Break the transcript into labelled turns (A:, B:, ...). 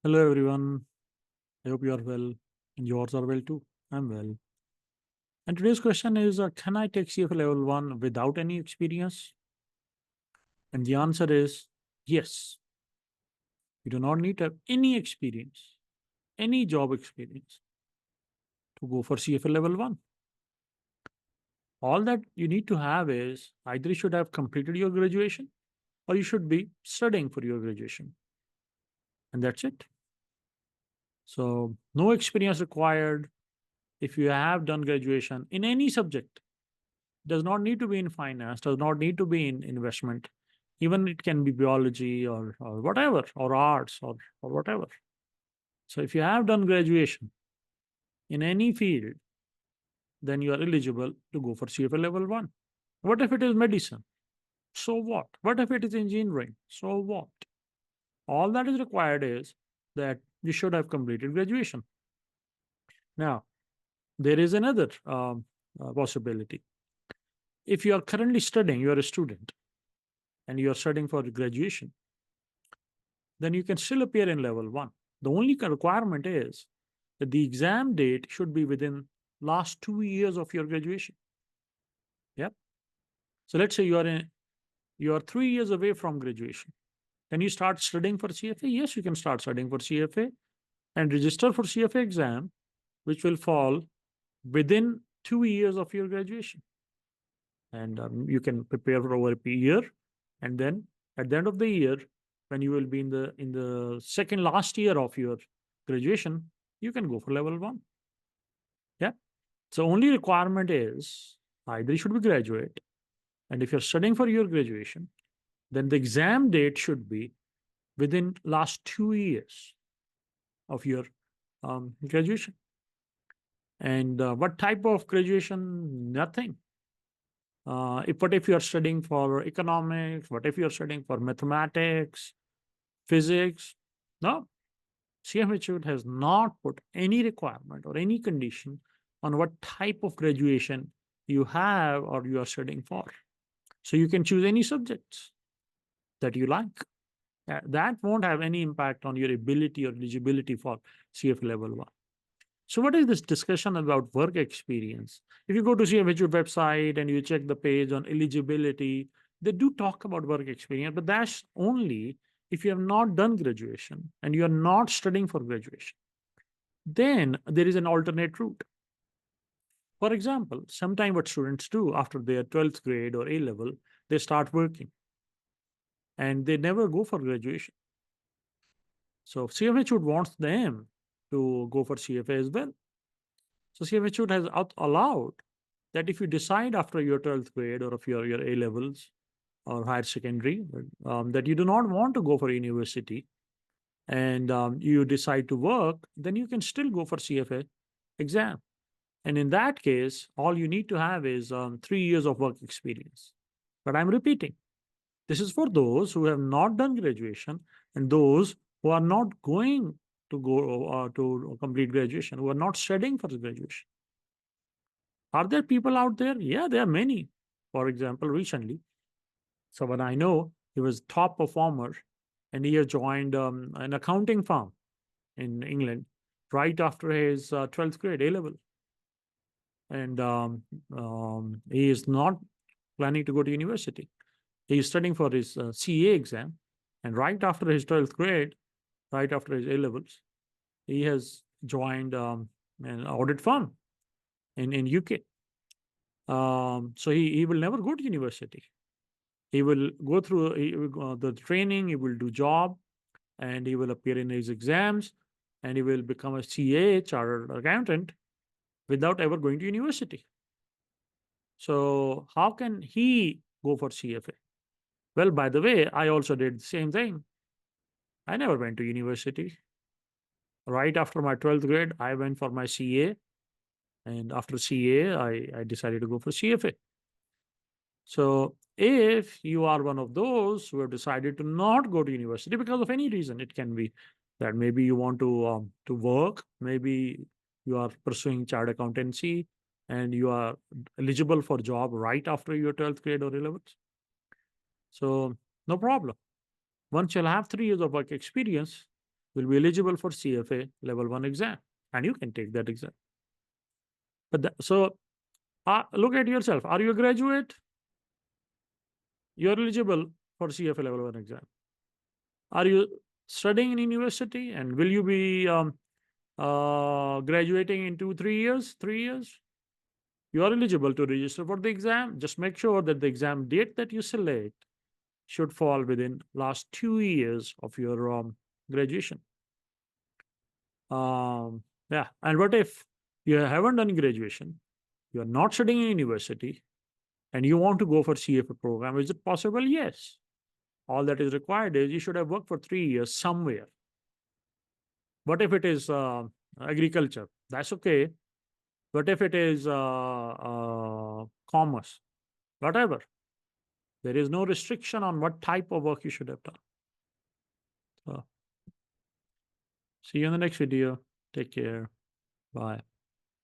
A: Hello everyone. I hope you are well and yours are well too. I'm well. And today's question is can I take CFA level 1 without any experience? And the answer is yes. You do not need to have any experience, any job experience to go for CFA level 1. All that you need to have is either you should have completed your graduation or you should be studying for your graduation. And that's it. So, no experience required if you have done graduation in any subject. Does not need to be in finance, does not need to be in investment. Even it can be biology or whatever, or arts or whatever. So if you have done graduation in any field, then you are eligible to go for CFA level 1. What if it is medicine? So what? What if it is engineering? So what? All that is required is that you should have completed graduation. Now, there is another possibility. If you are currently studying, you are a student and you are studying for graduation, then you can still appear in level 1. The only requirement is that the exam date should be within last 2 years of your graduation. Yep. So let's say you are 3 years away from graduation. Can you start studying for CFA? Yes, you can start studying for CFA and register for CFA exam, which will fall within 2 years of your graduation. And you can prepare for over a year, and then at the end of the year, when you will be in the second last year of your graduation, you can go for level 1. Yeah. So only requirement is either you should be graduate, and if you're studying for your graduation, then the exam date should be within last 2 years of your graduation. And what type of graduation? Nothing. What if you are studying for economics? What if you are studying for mathematics, physics? No, CFA Institute has not put any requirement or any condition on what type of graduation you have or you are studying for. So you can choose any subjects that you like. That won't have any impact on your ability or eligibility for CFA level 1. So what is this discussion about work experience? If you go to CFA website and you check the page on eligibility, they do talk about work experience, but that's only if you have not done graduation and you are not studying for graduation. Then there is an alternate route. For example, sometime what students do after their 12th grade or A level, they start working and they never go for graduation. So CFA should wants them to go for CFA as well. So CFA Institute has allowed that if you decide after your 12th grade or of your A levels or higher secondary that you do not want to go for university and you decide to work, then you can still go for CFA exam. And in that case, all you need to have is 3 years of work experience. But I'm repeating, this is for those who have not done graduation and those who are not going to go to complete graduation, who are not studying for graduation. Are there people out there? Yeah, there are many. For example, recently, someone I know, he was top performer and he has joined an accounting firm in England right after his 12th grade A level. And he is not planning to go to university. He is studying for his CA exam. And right after his 12th grade, right after his A levels, he has joined an audit firm in UK. So he will never go to university. He will go through the training, he will do job, and he will appear in his exams, and he will become a CA, chartered accountant, without ever going to university. So how can he go for CFA? Well, by the way, I also did the same thing. I never went to university. Right after my 12th grade, I went for my CA. And after CA, I decided to go for CFA. So if you are one of those who have decided to not go to university because of any reason, it can be that maybe you want to work, maybe you are pursuing chartered accountancy, and you are eligible for job right after your 12th grade or 11th. So no problem. Once you'll have 3 years of work experience, will be eligible for CFA Level 1 exam, and you can take that exam. But look at yourself. Are you a graduate? You're eligible for CFA Level 1 exam. Are you studying in university, and will you be graduating in 2-3 years? 3 years? You are eligible to register for the exam. Just make sure that the exam date that you select should fall within last 2 years of your graduation. Yeah. And what if you haven't done graduation, you are not studying in university, and you want to go for CFA program? Is it possible? Yes. All that is required is you should have worked for 3 years somewhere. What if it is agriculture? That's okay. What if it is commerce? Whatever. There is no restriction on what type of work you should have done. So, see you in the next video. Take care. Bye.